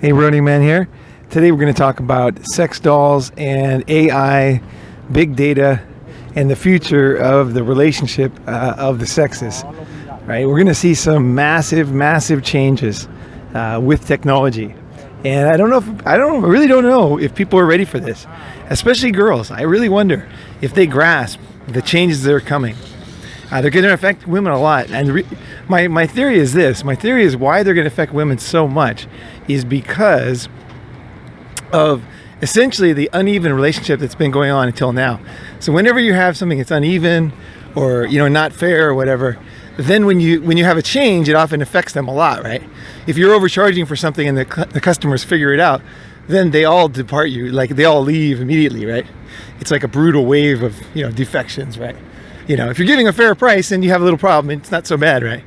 Hey, Running Man here. Today we're going to talk about sex dolls and AI, big data, and the future of the relationship of the sexes. Right? We're going to see some massive changes with technology, and I really don't know if people are ready for this, especially girls. I really wonder if they grasp the changes that are coming. They're going to affect women a lot, and my theory is this. My theory is why they're going to affect women so much is because of essentially the uneven relationship that's been going on until now. So whenever you have something that's uneven or not fair or whatever, then when you have a change, it often affects them a lot, right? If you're overcharging for something and the customers figure it out, then they all depart you, like they all leave immediately, right? It's like a brutal wave of defections, right? If you're giving a fair price and you have a little problem, it's not so bad, right?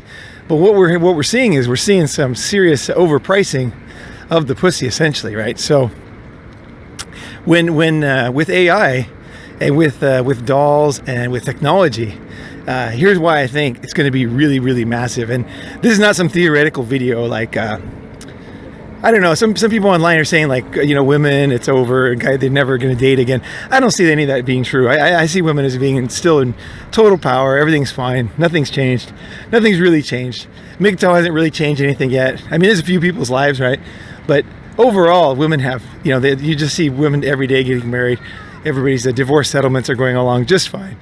But what we're seeing is we're seeing some serious overpricing of the pussy, essentially, right? So when with AI and with dolls and with technology, here's why I think it's going to be really massive. And this is not some theoretical video like I don't know. Some people online are saying like women, it's over, and they're never going to date again. I don't see any of that being true. I see women as being still in total power. Everything's fine. Nothing's changed. Nothing's really changed. MGTOW hasn't really changed anything yet. I mean, there's a few people's lives, right? But overall, women have you just see women every day getting married. Everybody's divorce settlements are going along just fine.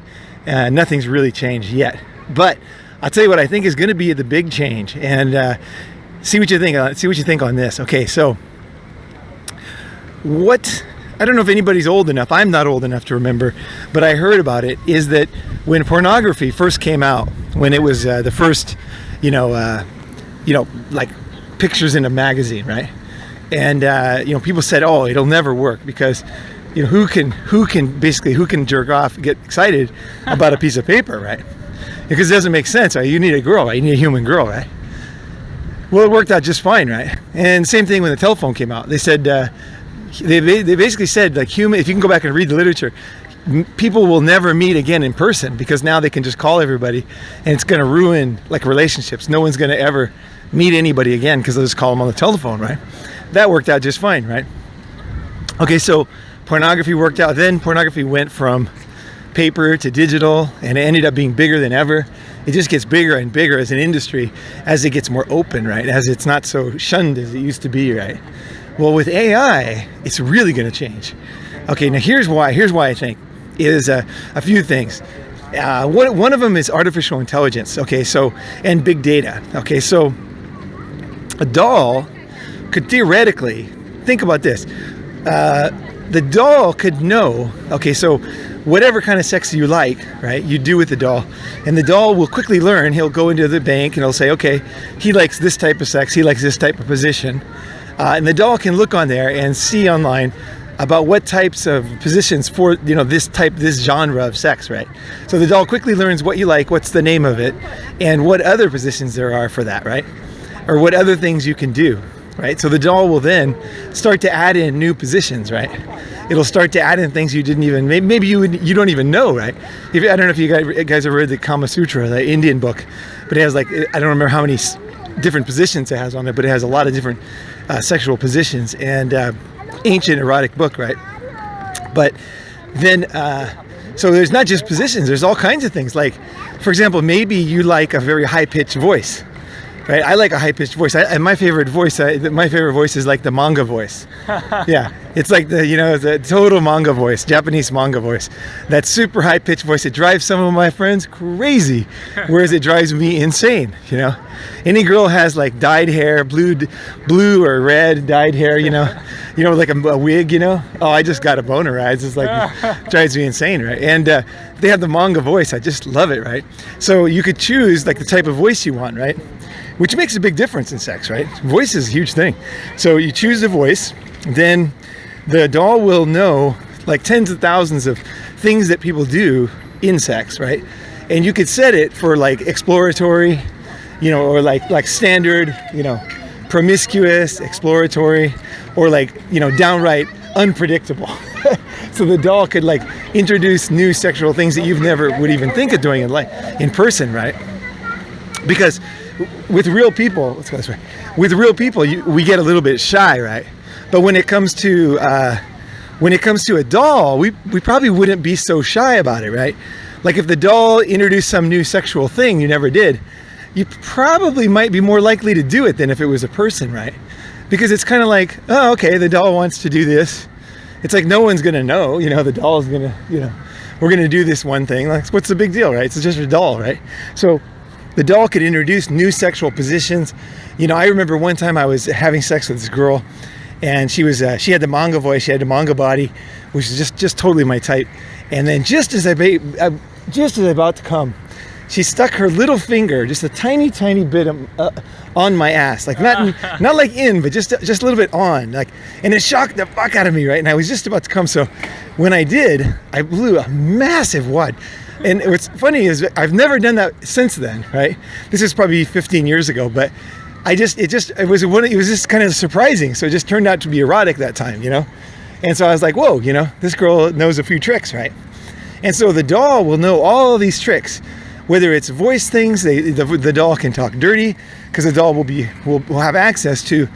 Nothing's really changed yet. But I'll tell you what I think is going to be the big change, and see what you think. See what you think on this. Okay, so I don't know if anybody's old enough. I'm not old enough to remember, but I heard about it. Is that when pornography first came out, when it was the first, like pictures in a magazine, right? And people said, "Oh, it'll never work because." Who can jerk off, get excited about a piece of paper, right? Because it doesn't make sense, right? You need a girl, right? You need a human girl, right? Well, it worked out just fine, right? And same thing when the telephone came out. They said, they basically said, like, if you can go back and read the literature, people will never meet again in person because now they can just call everybody, and it's going to ruin like relationships. No one's going to ever meet anybody again because they'll just call them on the telephone, right? That worked out just fine, right? Okay, so pornography worked out. Then pornography went from paper to digital, and it ended up being bigger than ever. It just gets bigger and bigger as an industry as it gets more open, right? As it's not so shunned as it used to be, right? Well, with AI, it's really going to change. Okay, now here's why I think is a few things. One of them is artificial intelligence. Okay, so and big data. Okay, so a doll could theoretically think about this. The doll could know, okay, so whatever kind of sex you like, right, you do with the doll, and the doll will quickly learn. He'll go into the bank and he'll say, okay, he likes this type of sex, he likes this type of position, and the doll can look on there and see online about what types of positions for this genre of sex, right? So the doll quickly learns what you like, what's the name of it, and what other positions there are for that, right? Or what other things you can do. Right, so the doll will then start to add in new positions, right? It'll start to add in things you didn't even, maybe you don't even know, right? I don't know if you guys have read the Kama Sutra, the Indian book, but it has like, I don't remember how many different positions it has on there, but it has a lot of different sexual positions, and ancient erotic book, right? But then, so there's not just positions, there's all kinds of things. Like, for example, maybe you like a very high-pitched voice. Right, I like a high-pitched voice. And my favorite voice is like the manga voice. Yeah, it's like the total manga voice, Japanese manga voice. That super high-pitched voice. It drives some of my friends crazy, whereas it drives me insane. Any girl has like dyed hair, blue or red dyed hair. Like a wig. Oh, I just got a boner. Right? It's just like drives me insane, right? And they have the manga voice. I just love it, right? So you could choose like the type of voice you want, right? Which makes a big difference in sex, right? Voice is a huge thing. So you choose a voice, then the doll will know like tens of thousands of things that people do in sex, right? And you could set it for like exploratory, or like standard, promiscuous, exploratory, or like, downright unpredictable. So the doll could like introduce new sexual things that you've never would even think of doing in person, right? Because with real people, let's go this way. With real people, we get a little bit shy, right? But when it comes to a doll, we probably wouldn't be so shy about it, right? Like if the doll introduced some new sexual thing you never did, you probably might be more likely to do it than if it was a person, right? Because it's kind of like, oh, okay, the doll wants to do this. It's like no one's gonna know, the doll's gonna, we're gonna do this one thing. Like, what's the big deal, right? It's just a doll, right? So the doll could introduce new sexual positions. I remember one time I was having sex with this girl, and she had the manga voice, she had the manga body, which is just totally my type. And then just as I was about to come, she stuck her little finger, just a tiny bit on my ass, like not like in, but just a little bit on, like, and it shocked the fuck out of me, right? And I was just about to come, so when I did, I blew a massive wad. And what's funny is I've never done that since then, right? This is probably 15 years ago, but it was just kind of surprising. So it just turned out to be erotic that time, And so I was like, whoa, this girl knows a few tricks, right? And so the doll will know all these tricks. Whether it's voice things, the doll can talk dirty, because the doll will have access to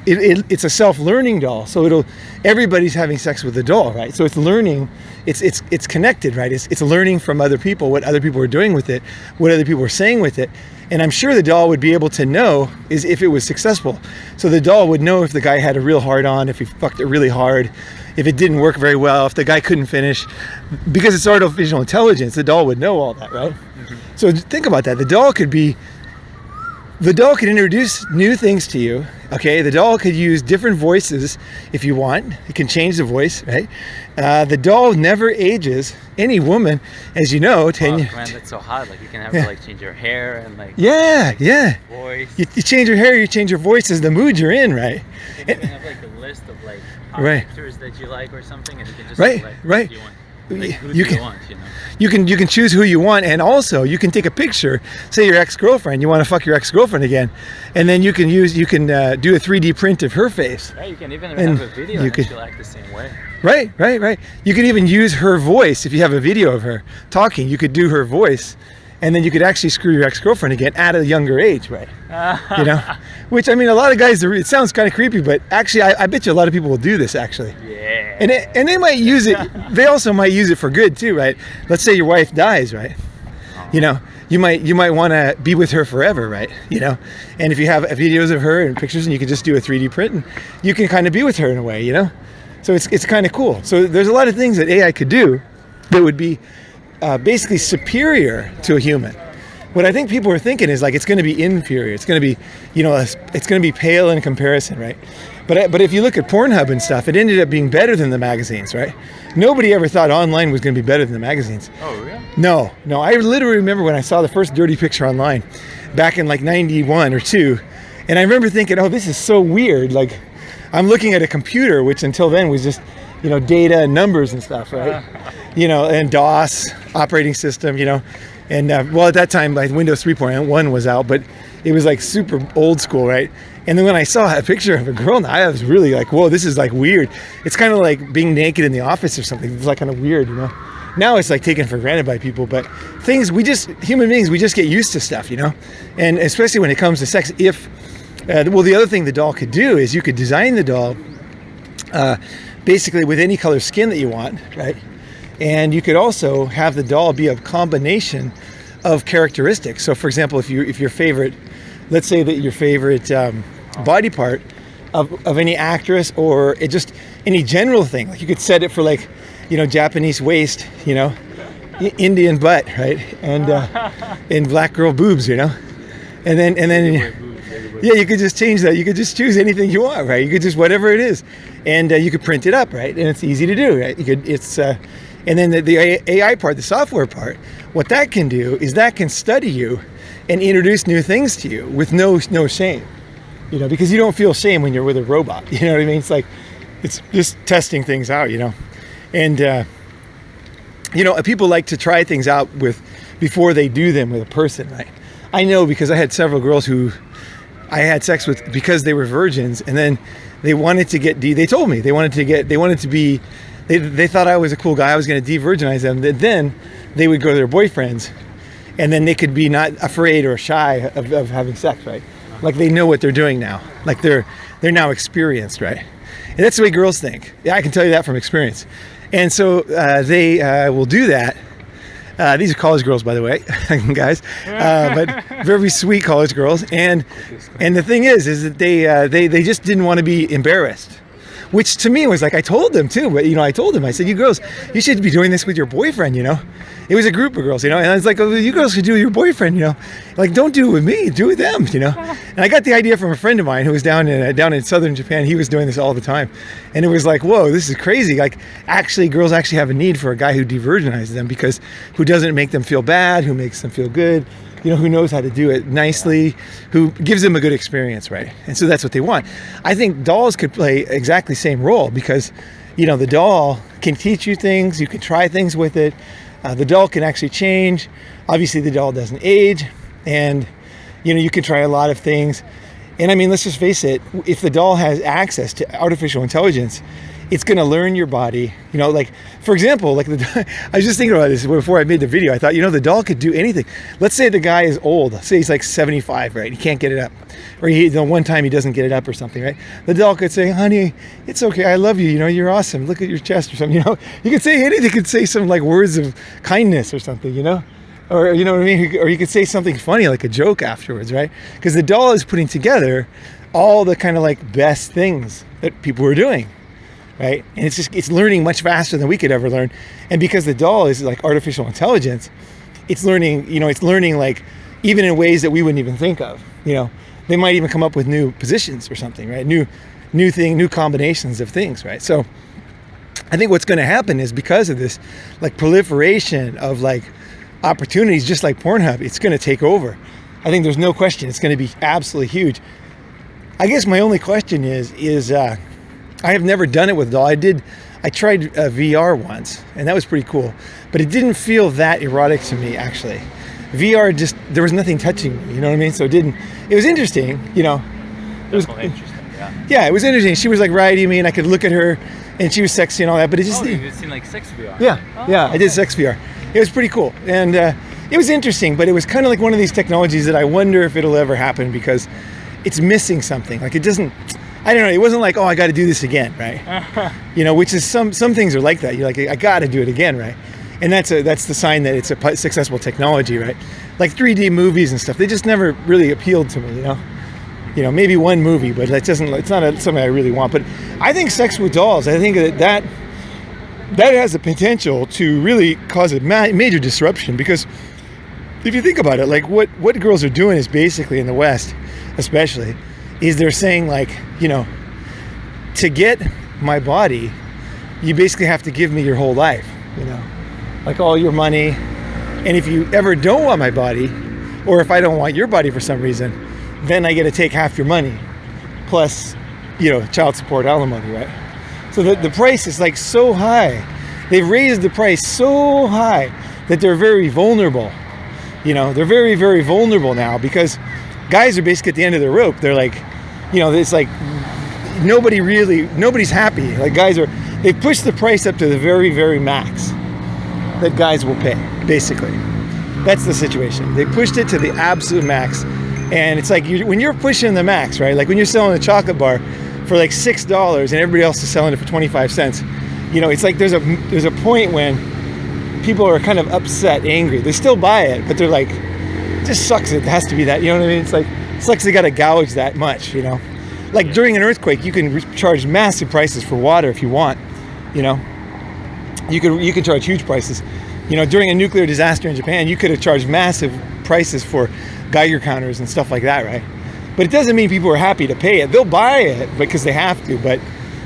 it's a self-learning doll, so everybody's having sex with the doll, right? So it's learning, it's connected, right? It's learning from other people, what other people are doing with it, what other people are saying with it. And I'm sure the doll would be able to know is if it was successful. So the doll would know if the guy had a real hard on, if he fucked it really hard, if it didn't work very well, if the guy couldn't finish. Because it's artificial intelligence, the doll would know all that, right? Mm-hmm. So think about that. The doll could introduce new things to you, okay? The doll could use different voices if you want. It can change the voice, right? The doll never ages. Any woman, as you know, 10 years. Man, that's so hot. Like you can have her like change your hair and like voice. You change your hair, you change your voice as the mood you're in, right? You can have like a list of like pictures that you like or something, and you can just right. Who do you want? You can choose who you want, and also you can take a picture. Say your ex-girlfriend, you want to fuck your ex-girlfriend again, and then you can do a 3D print of her face. Right, you can even have a video and she'll act the same way. Right. You could even use her voice if you have a video of her talking. You could do her voice, and then you could actually screw your ex-girlfriend again at a younger age, right? Which, I mean, a lot of guys, it sounds kind of creepy, but actually, I bet you a lot of people will do this, actually. Yeah. And they might use it, they also might use it for good, too, right? Let's say your wife dies, right? You might want to be with her forever, right? And if you have videos of her and pictures, and you can just do a 3D print, and you can kind of be with her in a way, So it's kind of cool. So there's a lot of things that AI could do that would be basically superior to a human. What I think people are thinking is like it's going to be inferior. It's going to be, it's going to be pale in comparison, right? But if you look at Pornhub and stuff, it ended up being better than the magazines, right? Nobody ever thought online was going to be better than the magazines. Oh, really? No. I literally remember when I saw the first dirty picture online back in like 91 or 2, and I remember thinking, oh, this is so weird. Like, I'm looking at a computer, which until then was just, data and numbers and stuff, right? And DOS operating system, and at that time, like Windows 3.1 was out, but it was like super old school, right? And then when I saw a picture of a girl now, I was really like, whoa, this is like weird. It's kind of like being naked in the office or something. It's like kind of weird, Now it's like taken for granted by people, but human beings, we just get used to stuff, And especially when it comes to sex, the other thing the doll could do is you could design the doll basically with any color skin that you want, right? And you could also have the doll be a combination of characteristics. So for example, if your favorite, let's say that your favorite body part of any actress, or just any general thing, like you could set it for like, Japanese waist, Indian butt, right? And black girl boobs, And then you could just change that. You could just choose anything you want, right? You could just whatever it is, and you could print it up, right? And it's easy to do, right? And then the AI part, the software part, what that can do is that can study you and introduce new things to you with no shame, because you don't feel shame when you're with a robot. You know what I mean? It's like it's just testing things out, And people like to try things out before they do them with a person, right? I know because I had several girls who I had sex with because they were virgins, and then they wanted to get they told me they thought I was a cool guy. I was going to de-virginize them. Then they would go to their boyfriends and then they could be not afraid or shy of having sex, right? Like they know what they're doing now. Like they're now experienced, right? And that's the way girls think. Yeah, I can tell you that from experience. And so they will do that. These are college girls, by the way, guys, but very sweet college girls. And the thing is that they just didn't want to be embarrassed. Which to me was like, I told them too, but I told them, I said, you girls, you should be doing this with your boyfriend, It was a group of girls, and I was like, oh, you girls should do it with your boyfriend, Like, don't do it with me, do it with them, And I got the idea from a friend of mine who was down in southern Japan. He was doing this all the time. And it was like, whoa, this is crazy. Like, actually, girls actually have a need for a guy who de-virginizes them, because who doesn't make them feel bad, who makes them feel good, who knows how to do it nicely, who gives them a good experience, right? And so that's what they want. I think dolls could play exactly the same role, because, the doll can teach you things, you can try things with it. The doll can actually change. Obviously, the doll doesn't age, and, you can try a lot of things. And I mean, let's just face it, if the doll has access to artificial intelligence, it's going to learn your body, like, for example, like I was just thinking about this before I made the video. I thought, the doll could do anything. Let's say the guy is old, say he's like 75, right? He can't get it up, or the one time he doesn't get it up or something, right? The doll could say, honey, it's okay. I love you. You're awesome. Look at your chest or something, You could say anything. You could say some like words of kindness or something, or, what I mean? Or you could say something funny, like a joke afterwards, right? Because the doll is putting together all the kind of like best things that people were doing. Right? And it's learning much faster than we could ever learn. And because the doll is like artificial intelligence, it's learning, like even in ways that we wouldn't even think of, they might even come up with new positions or something, right? New combinations of things, right? So I think what's going to happen is, because of this like proliferation of like opportunities, just like Pornhub, it's going to take over. I think there's no question. It's going to be absolutely huge. I guess my only question is I have never done it with a doll. I tried VR once, and that was pretty cool, but it didn't feel that erotic to me, actually. VR there was nothing touching me, you know what I mean? So it was interesting, It was interesting, yeah. Yeah, it was interesting. She was like riding me, and I could look at her, and she was sexy and all that, but it just... Oh, you've seen like sex VR? Yeah, I did sex VR. It was pretty cool, and it was interesting, but it was kind of like one of these technologies that I wonder if it'll ever happen, because it's missing something. Like, it doesn't... I don't know. It wasn't like, oh, I got to do this again, right? Which is some things are like that. You're like, I got to do it again, right? And that's the sign that it's a successful technology, right? Like 3D movies and stuff, they just never really appealed to me, Maybe one movie, but it's not something I really want. But I think sex with dolls, I think that has the potential to really cause a major disruption, because if you think about it, like what girls are doing is basically, in the West, especially, is they're saying like, to get my body, you basically have to give me your whole life, like all your money. And if you ever don't want my body, or if I don't want your body for some reason, then I get to take half your money, plus, child support, alimony, right? So the price is like so high. They've raised the price so high that they're very vulnerable. They're very, very vulnerable now, because guys are basically at the end of the rope. They're like, it's like nobody's happy. Like, they've pushed the price up to the very, very max that guys will pay, basically. That's the situation. They pushed it to the absolute max. And it's like, when you're pushing the max, right? Like when you're selling a chocolate bar for like $6 and everybody else is selling it for 25 cents, it's like there's a point when people are kind of upset, angry. They still buy it, but they're like, it just sucks. It has to be that, you know what I mean? It's like, it sucks they got to gouge that much, Like during an earthquake, you can charge massive prices for water if you want, You can charge huge prices. During a nuclear disaster in Japan, you could have charged massive prices for Geiger counters and stuff like that, right? But it doesn't mean people are happy to pay it. They'll buy it because they have to, but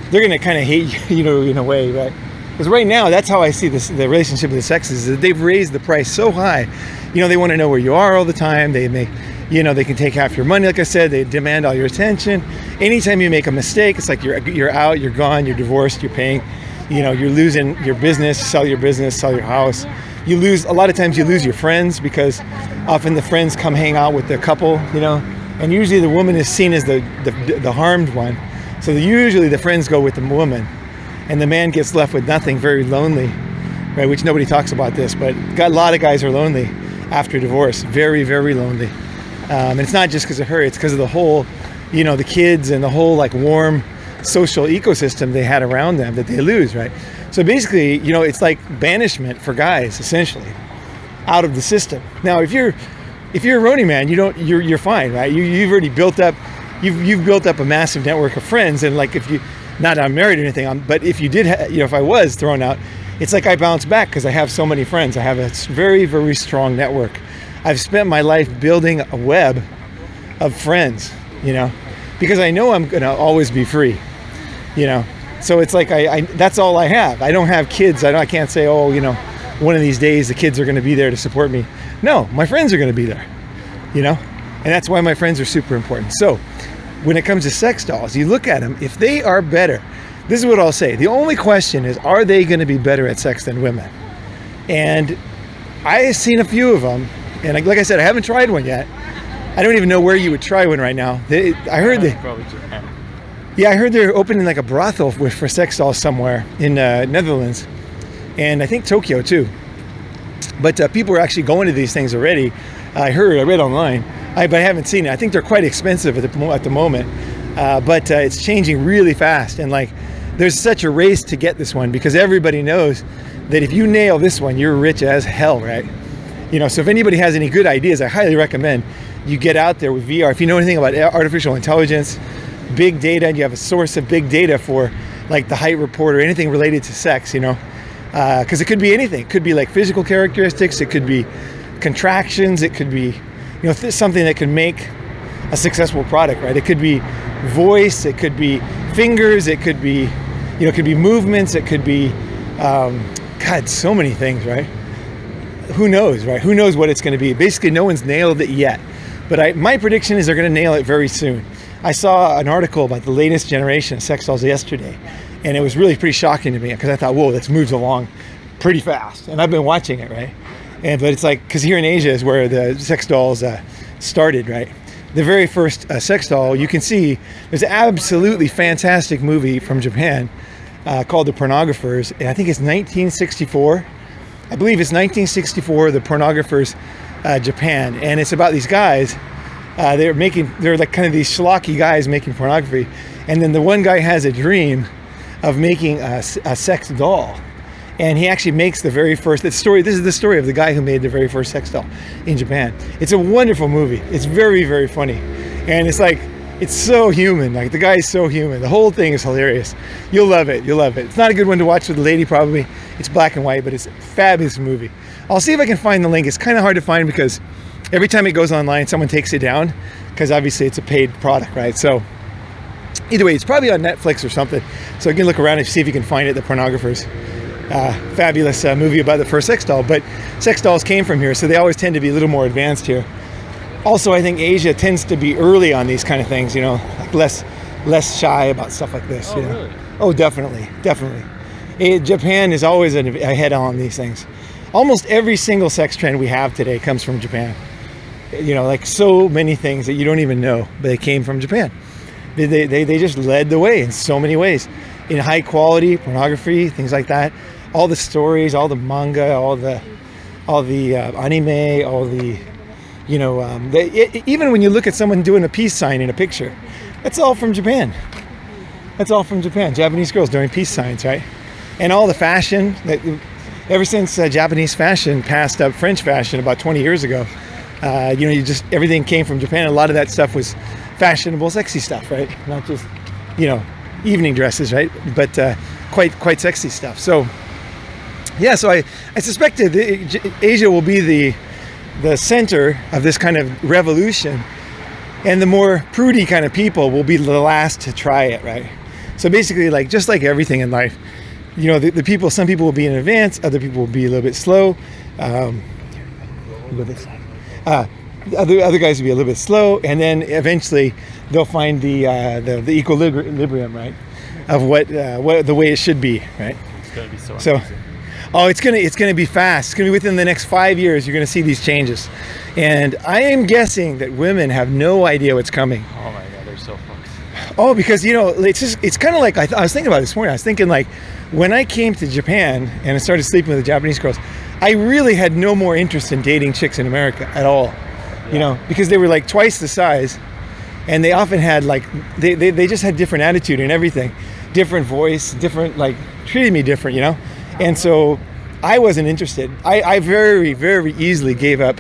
they're going to kind of hate you, in a way, right? Because right now, that's how I see the relationship of the sexes, is that they've raised the price so high. They want to know where you are all the time. They can take half your money, like I said. They demand all your attention. Anytime you make a mistake, it's like you're out, you're gone, you're divorced, you're paying. You're losing your business, sell your house. A lot of times you lose your friends, because often the friends come hang out with the couple, and usually the woman is seen as the harmed one. So usually the friends go with the woman, and the man gets left with nothing, very lonely, right? Which nobody talks about this, but a lot of guys are lonely. after divorce. Very, very lonely. And it's not just because of her, it's because of the whole, the kids and the whole like warm social ecosystem they had around them that they lose, right? So basically, it's like banishment for guys, essentially, out of the system. Now, if you're a Running Man, you're fine, right? You've already built up, you've built up a massive network of friends, and like if you, not that I'm married or anything, but if you did, if I was thrown out, it's like I bounce back because I have so many friends. I have a very, very strong network. I've spent my life building a web of friends, because I know I'm gonna always be free, So it's like I that's all I have. I don't have kids. I can't say, one of these days the kids are gonna be there to support me. No, my friends are gonna be there, and that's why my friends are super important. So when it comes to sex dolls, you look at them, if they are better, this is what I'll say. The only question is, are they gonna be better at sex than women? And I've seen a few of them, and like I said, I haven't tried one yet. I don't even know where you would try one right now. I heard probably Japan. Yeah, I heard they're opening like a brothel for sex dolls somewhere in Netherlands, and I think Tokyo too. But people are actually going to these things already. I read online, but I haven't seen it. I think they're quite expensive at the moment, but it's changing really fast. And like, there's such a race to get this one because everybody knows that if you nail this one, you're rich as hell, right? So if anybody has any good ideas, I highly recommend you get out there with VR. If you know anything about artificial intelligence, big data, and you have a source of big data for like the height report or anything related to sex, because it could be anything. It could be like physical characteristics, it could be contractions, it could be something that could make a successful product, right? It could be voice, it could be fingers, it could be it could be movements, it could be so many things, right? Who knows, right? Who knows what it's going to be? Basically, no one's nailed it yet, but my prediction is they're going to nail it very soon. I saw an article about the latest generation of sex dolls yesterday, and it was really pretty shocking to me because I thought, whoa, this moves along pretty fast, and I've been watching it, right? But it's like, because here in Asia is where the sex dolls started, right? The very first sex doll, you can see, there's an absolutely fantastic movie from Japan called The Pornographers, and I think it's 1964. I believe it's 1964, The Pornographers, Japan, and it's about these guys. They're like kind of these schlocky guys making pornography, and then the one guy has a dream of making a sex doll, and he actually makes the very first. This is the story of the guy who made the very first sex doll in Japan. It's a wonderful movie. It's very, very funny, and it's so human. Like, the guy is so human. The whole thing is hilarious. You'll love it. It's not a good one to watch with a lady, probably. It's black and white, but it's a fabulous movie. I'll see if I can find the link. It's kind of hard to find because every time it goes online, someone takes it down because obviously it's a paid product, right? So either way, it's probably on Netflix or something. So you can look around and see if you can find it. The Pornographers. Fabulous movie about the first sex doll. But sex dolls came from here, so they always tend to be a little more advanced here. Also, I think Asia tends to be early on these kind of things, like less shy about stuff like this. Really? Oh, definitely. Japan is always ahead on these things. Almost every single sex trend we have today comes from Japan. Like so many things that you don't even know, but they came from Japan. They just led the way in so many ways, in high quality pornography, things like that. All the stories, all the manga, all the anime, all the even when you look at someone doing a peace sign in a picture, that's all from Japan. Japanese girls doing peace signs, right? And all the fashion ever since Japanese fashion passed up French fashion about 20 years ago, everything came from Japan. A lot of that stuff was fashionable, sexy stuff, right? Not just, evening dresses, right? But quite sexy stuff. So, yeah, so I suspected Asia will be the center of this kind of revolution, and the more prudy kind of people will be the last to try it, right? So basically, just like everything in life, some people will be in advance, other people will be a little bit slow. Other guys will be a little bit slow, and then eventually they'll find the equilibrium, right, of what the way it should be, right? It's gonna be so amazing. It's gonna be fast. It's gonna be within the next 5 years. You're gonna see these changes, and I am guessing that women have no idea what's coming. Oh my God, they're so fucked. Oh, because it's kind of like I was thinking about it this morning. I was thinking, like, when I came to Japan and I started sleeping with the Japanese girls, I really had no more interest in dating chicks in America at all, you know, because they were like twice the size, and they often had like they just had different attitude and everything, different voice, different, like, treated me different, you know, and so I wasn't interested. I very, very easily gave up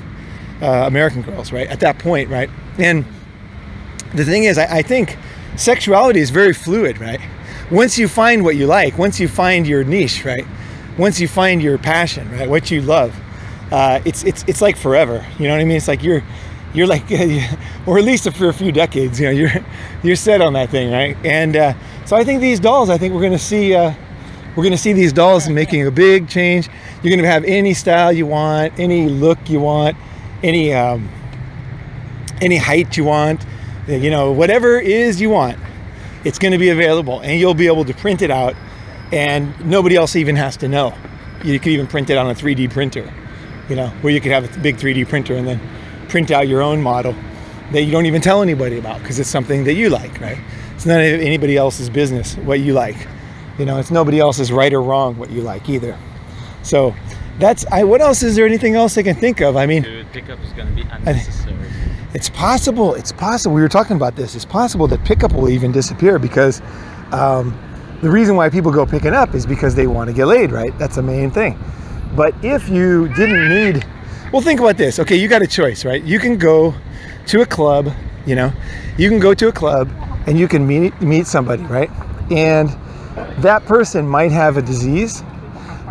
American girls, right, at that point, right? And the thing is, I think sexuality is very fluid, right? Once you find what you like, once you find your niche, right, once you find your passion, right, what you love, it's like forever. You know what I mean? It's like you're like, or at least for a few decades, you know, you're set on that thing, right? And so I think these dolls, I think we're going to see these dolls making a big change. You're going to have any style you want, any look you want, any height you want, you know, whatever it is you want, it's going to be available, and you'll be able to print it out, and nobody else even has to know. You could even print it on a 3D printer, you know, where you could have a big 3D printer and then print out your own model that you don't even tell anybody about, because it's something that you like, right? It's not anybody else's business what you like. You know, it's nobody else's right or wrong what you like either. So what else is there? Anything else I can think of? I mean, dude, pickup is going to be unnecessary. It's possible. We were talking about this. It's possible that pickup will even disappear, because the reason why people go picking up is because they want to get laid, right? That's the main thing. But if you didn't need, well, think about this. Okay, you got a choice, right? You can go to a club, you know, you can go to a club and you can meet somebody, right? And that person might have a disease.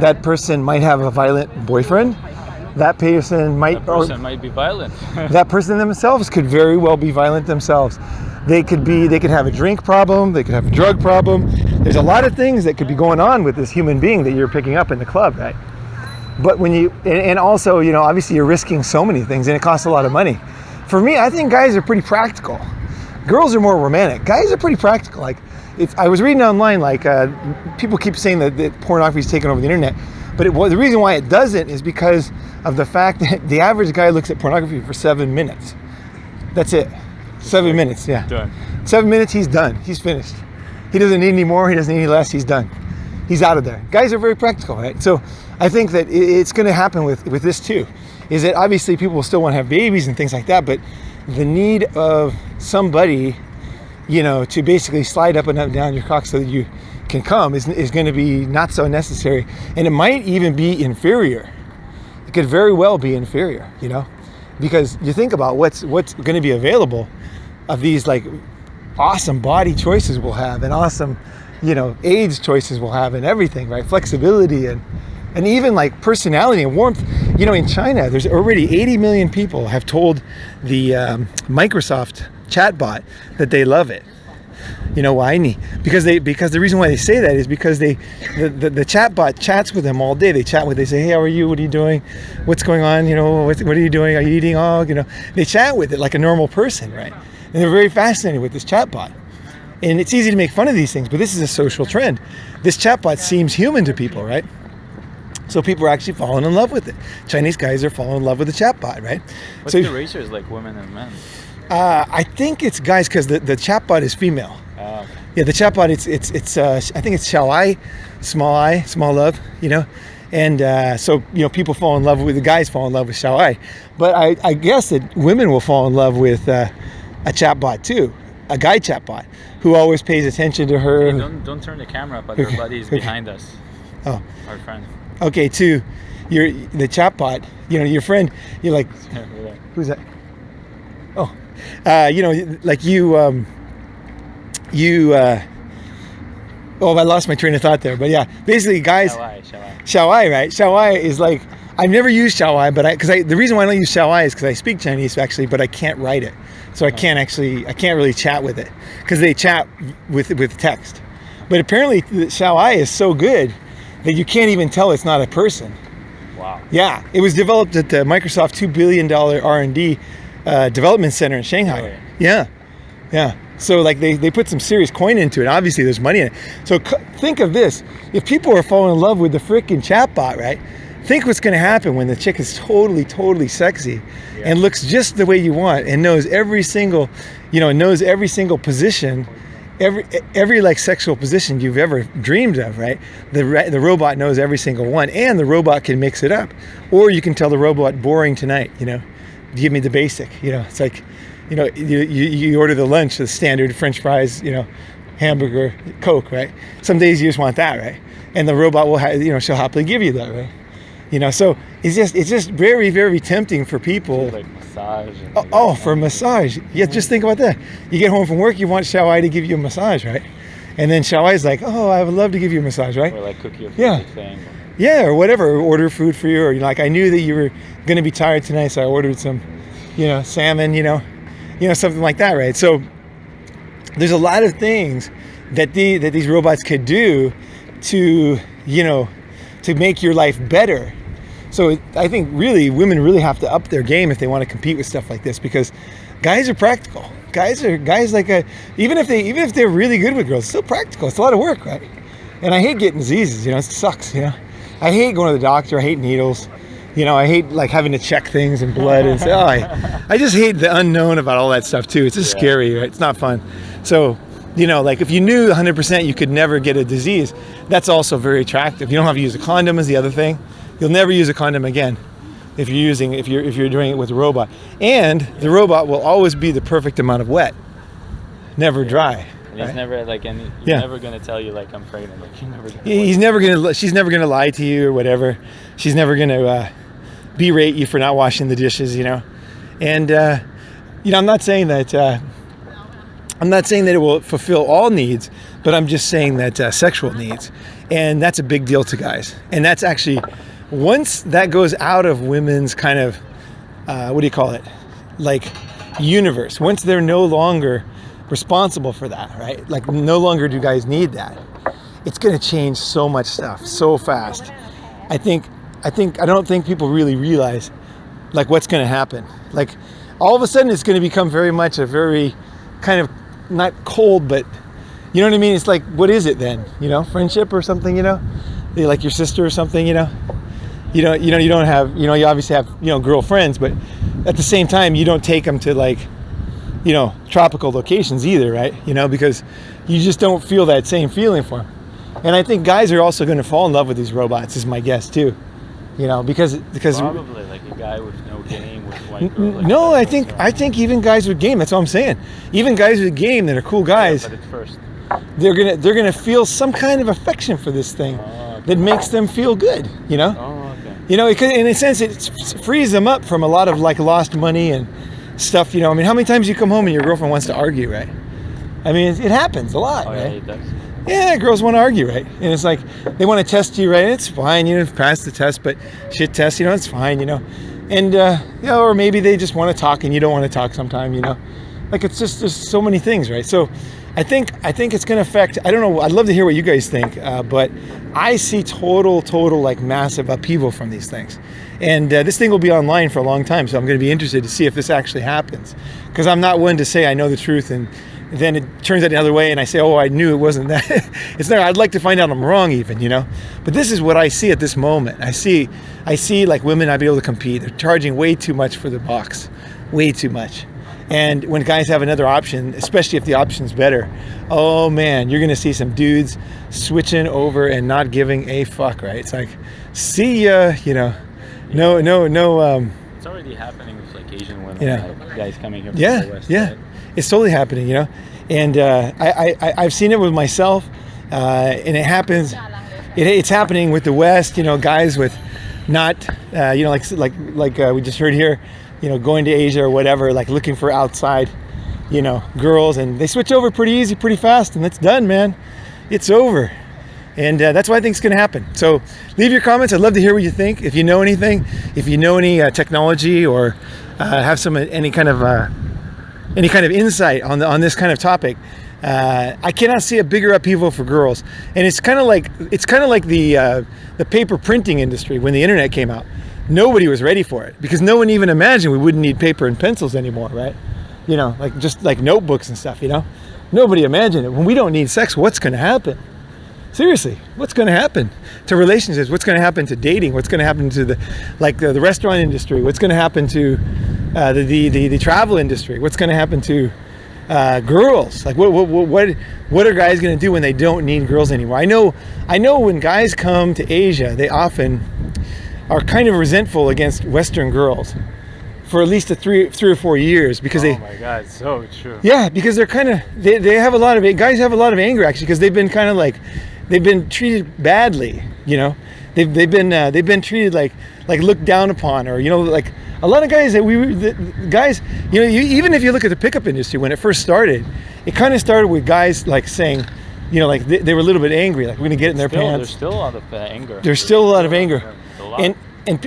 That person might have a violent boyfriend. That person might be violent. That person themselves could very well be violent themselves. They could have a drink problem. They could have a drug problem. There's a lot of things that could be going on with this human being that you're picking up in the club, right? But when you, and also, you know, obviously you're risking so many things, and it costs a lot of money. For me, I think guys are pretty practical. Girls are more romantic. Guys are pretty practical. Like, if I was reading online, like people keep saying that pornography is taking over the internet, but the reason why it doesn't is because of the fact that the average guy looks at pornography for 7 minutes. That's it. 7 minutes, yeah. Done. 7 minutes, he's done. He's finished. He doesn't need any more. He doesn't need any less. He's done. He's out of there. Guys are very practical, right? So I think that it's going to happen with this too. Is that obviously people will still want to have babies and things like that, but the need of somebody, you know, to basically slide up and down your cock so that you can come is going to be not so necessary, and it might even be inferior. It could very well be inferior, you know, because you think about what's going to be available of these like awesome body choices we'll have, and awesome, you know, age choices we'll have, and everything, right? Flexibility and even like personality and warmth. You know, in China, there's already 80 million people have told the Microsoft chatbot that they love it. You know why? Because the reason why they say that is because the chatbot chats with them all day. They say, hey, how are you? What are you doing? What's going on? You know, what are you doing? Are you eating? Oh, you know, they chat with it like a normal person, right? And they're very fascinated with this chatbot. And it's easy to make fun of these things, but this is a social trend. This chatbot seems human to people, right? So people are actually falling in love with it. Chinese guys are falling in love with the chatbot, right? What's the ratios like women and men? I think it's guys, because the chatbot is female. Oh, okay. Yeah, the chatbot, it's I think it's I, small love, you know, and so, you know, people fall in love with, the guys fall in love with I, but I guess that women will fall in love with a chatbot too, a guy chatbot who always pays attention to her. Hey, don't turn the camera up, other buddies behind us. Oh, our friend. Okay, the chatbot, you know, your friend, you're like, who's that? Oh, you know, like I lost my train of thought there, but yeah, basically guys, Xiaowai, right? Xiaowai is like, I've never used Xiaowai, but the reason why I don't use Xiaowai is because I speak Chinese actually, but I can't write it. So I can't really chat with it, because they chat with text. But apparently Xiaowai is so good that you can't even tell it's not a person. Wow. Yeah, it was developed at the Microsoft $2 billion R&D development center in Shanghai. Really? Yeah. So like they put some serious coin into it. Obviously there's money in it. So think of this. If people are falling in love with the freaking chatbot, right? Think what's going to happen when the chick is totally sexy, and looks just the way you want, and knows every single position every like sexual position you've ever dreamed of, right? The robot knows every single one, and the robot can mix it up. Or you can tell the robot, boring tonight, you know, give me the basic, you know. It's like, you know, you order the lunch, the standard French fries, you know, hamburger, Coke, right? Some days you just want that, right? And the robot will, you know, she'll happily give you that, right? You know, so it's just very, very tempting for people. Like massage. For massage. Yeah, just think about that. You get home from work, you want Xiaowai to give you a massage, right? And then Xiaowai's like, oh, I would love to give you a massage, right? Or like cook your favorite thing. Yeah, or whatever. Or order food for you, or you know, like I knew that you were going to be tired tonight, so I ordered some, you know, salmon, you know, something like that, right? So there's a lot of things that these robots could do to, you know, to make your life better. So I think really women really have to up their game if they want to compete with stuff like this, because guys are practical. Guys like even if they're really good with girls, it's still practical. It's a lot of work, right? And I hate getting diseases, you know, it sucks, you know. I hate going to the doctor. I hate needles. You know, I hate like having to check things and blood and say, I just hate the unknown about all that stuff too. It's just scary, right? It's not fun. So, you know, like if you knew 100% you could never get a disease, that's also very attractive. You don't have to use a condom is the other thing. You'll never use a condom again if you're doing it with a robot. And the robot will always be the perfect amount of wet, never dry. And he's never like, and he's never gonna tell you like I'm pregnant. Like she's never gonna lie to you or whatever. She's never gonna berate you for not washing the dishes, you know. And you know, I'm not saying that it will fulfill all needs, but I'm just saying that sexual needs, and that's a big deal to guys. And that's actually, once that goes out of women's kind of what do you call it, like universe, once they're no longer responsible for that, right? Like no longer do guys need that. It's going to change so much stuff so fast. I don't think people really realize like what's going to happen. Like all of a sudden it's going to become very much a very kind of not cold, but you know what I mean? It's like, what is it then? You know, friendship or something, you know, like your sister or something, you know, you don't have, you know, you obviously have, you know, girlfriends, but at the same time, you don't take them to like, you know, tropical locations either, right? You know, because you just don't feel that same feeling for them. And I think guys are also going to fall in love with these robots, is my guess too. You know, because probably like a guy with no game with a white girl. Like no, I think even guys with game. That's what I'm saying. Even guys with game that are cool guys. Yeah, but at first, they're gonna feel some kind of affection for this thing that makes them feel good. You know. Oh, okay. You know, in a sense, it frees them up from a lot of like lost money and stuff. You know, I mean, how many times you come home and your girlfriend wants to argue, right? I mean, it happens a lot, right? Yeah, it does. Yeah, girls want to argue, right? And it's like they want to test you, right? And it's fine, you know, pass the test, but shit test, you know, it's fine, you know. And you know, or maybe they just want to talk and you don't want to talk sometime, you know. Like it's just there's so many things, right? So I think it's going to affect. I don't know. I'd love to hear what you guys think, but I see total like massive upheaval from these things. And this thing will be online for a long time, so I'm going to be interested to see if this actually happens. Because I'm not one to say I know the truth and then it turns out the other way and I say, oh, I knew it wasn't that. It's not. I'd like to find out I'm wrong even, you know. But this is what I see at this moment. I see like women not be able to compete. They're charging way too much for the box, way too much. And when guys have another option, especially if the option's better, oh man, you're gonna see some dudes switching over and not giving a fuck, right? It's like, see ya, you know. No. It's already happening with like Asian women, like guys coming here from the West. Yeah. It's totally happening, you know, and I've seen it with myself, and it happens. It's happening with the West, you know, guys with not, you know, like we just heard here, you know, going to Asia or whatever, like looking for outside, you know, girls, and they switch over pretty easy, pretty fast, and it's done, man. It's over, and that's what I think is going to happen. So leave your comments. I'd love to hear what you think. If you know anything, if you know any technology or have any kind of insight on this kind of topic, I cannot see a bigger upheaval for girls. And it's kind of like the paper printing industry when the internet came out. Nobody was ready for it because no one even imagined we wouldn't need paper and pencils anymore, right? You know, like just like notebooks and stuff. You know, nobody imagined it. When we don't need sex, what's going to happen? Seriously, what's going to happen to relationships? What's going to happen to dating? What's going to happen to the restaurant industry? What's going to happen to the travel industry? What's going to happen to girls. Like what are guys going to do when they don't need girls anymore? I know when guys come to Asia, they often are kind of resentful against Western girls for at least 3 or 4 years because Oh my God, so true. yeah, because they're kind of they have a lot of guys have a lot of anger actually because they've been kind of like they've been treated badly, you know. They've been treated like looked down upon, or you know, like a lot of guys guys, you know, even if you look at the pickup industry when it first started, it kind of started with guys like saying, you know, like they were a little bit angry, like we're gonna get in their pants. There's still a lot of anger. There's still a lot of anger, A lot. and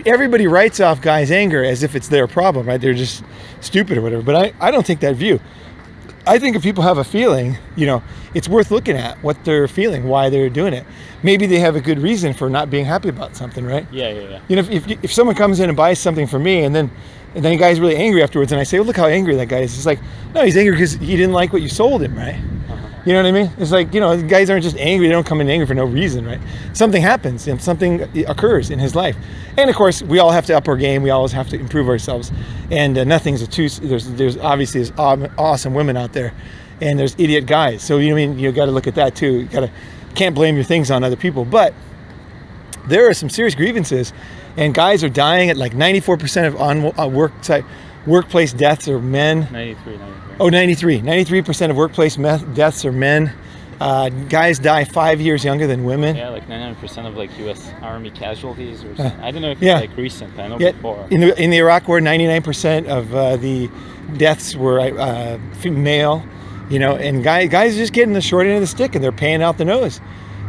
everybody writes off guys' anger as if it's their problem, right? They're just stupid or whatever. But I don't think that view. I think if people have a feeling, you know, it's worth looking at what they're feeling, why they're doing it. Maybe they have a good reason for not being happy about something, right? Yeah. You know, if someone comes in and buys something from me, and then the guy's really angry afterwards, and I say, "Oh, look how angry that guy is." It's like, no, he's angry because he didn't like what you sold him, right? You know what I mean? It's like, you know, guys aren't just angry. They don't come in angry for no reason, right? Something happens and something occurs in his life. And of course, we all have to up our game. We always have to improve ourselves. And nothing's there's obviously there's awesome women out there, and there's idiot guys. So, you know what I mean? You got to look at that too. Can't blame your things on other people. But there are some serious grievances, and guys are dying at like 94% of workplace deaths are men. 93. Oh, 93% of workplace deaths are men. Guys die 5 years younger than women. Yeah, like 99% of like U.S. Army casualties. Or I don't know if yeah. it's like recent. I know Yeah, before. in the Iraq War, 99% of the deaths were male. You know, and guys are just getting the short end of the stick, and they're paying out the nose.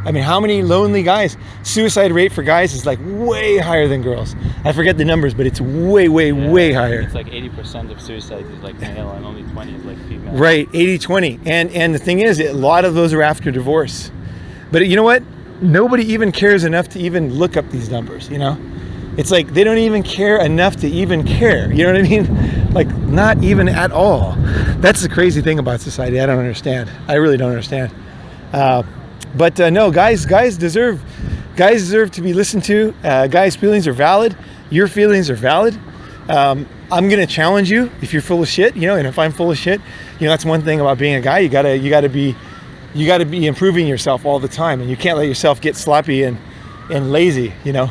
I mean, how many lonely guys? Suicide rate for guys is like way higher than girls. I forget the numbers, but it's way higher. It's like 80% of suicides is like male, and only 20 is like female. Right, 80-20. And the thing is, a lot of those are after divorce. But you know what? Nobody even cares enough to even look up these numbers, you know? It's like they don't even care enough to even care. You know what I mean? Like, not even at all. That's the crazy thing about society. I don't understand. I really don't understand. But no, guys deserve to be listened to. Guys' feelings are valid. Your feelings are valid. I'm gonna challenge you if you're full of shit, you know. And if I'm full of shit, you know, that's one thing about being a guy. You gotta be improving yourself all the time, and you can't let yourself get sloppy and lazy. You know,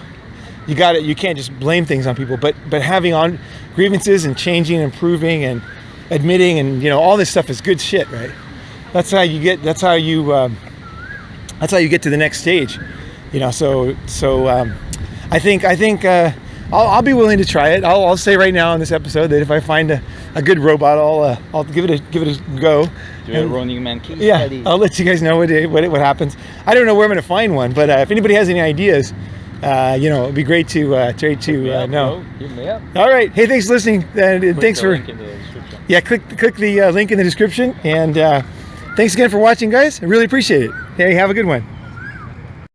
you can't just blame things on people. But having on grievances and changing, and improving, and admitting, and you know, all this stuff is good shit, right? That's how you get to the next stage, you know. So I think I'll be willing to try it. I'll say right now on this episode that if I find a good robot, I'll give it a go. Do a Running Man case Yeah, study. I'll let you guys know what happens. I don't know where I'm going to find one, but if anybody has any ideas, you know, it'd be great to know. Bro. Hit me up. All right, hey, thanks for listening, and Click thanks the for link in the description. click the link in the description, and thanks again for watching, guys. I really appreciate it. Hey, have a good one.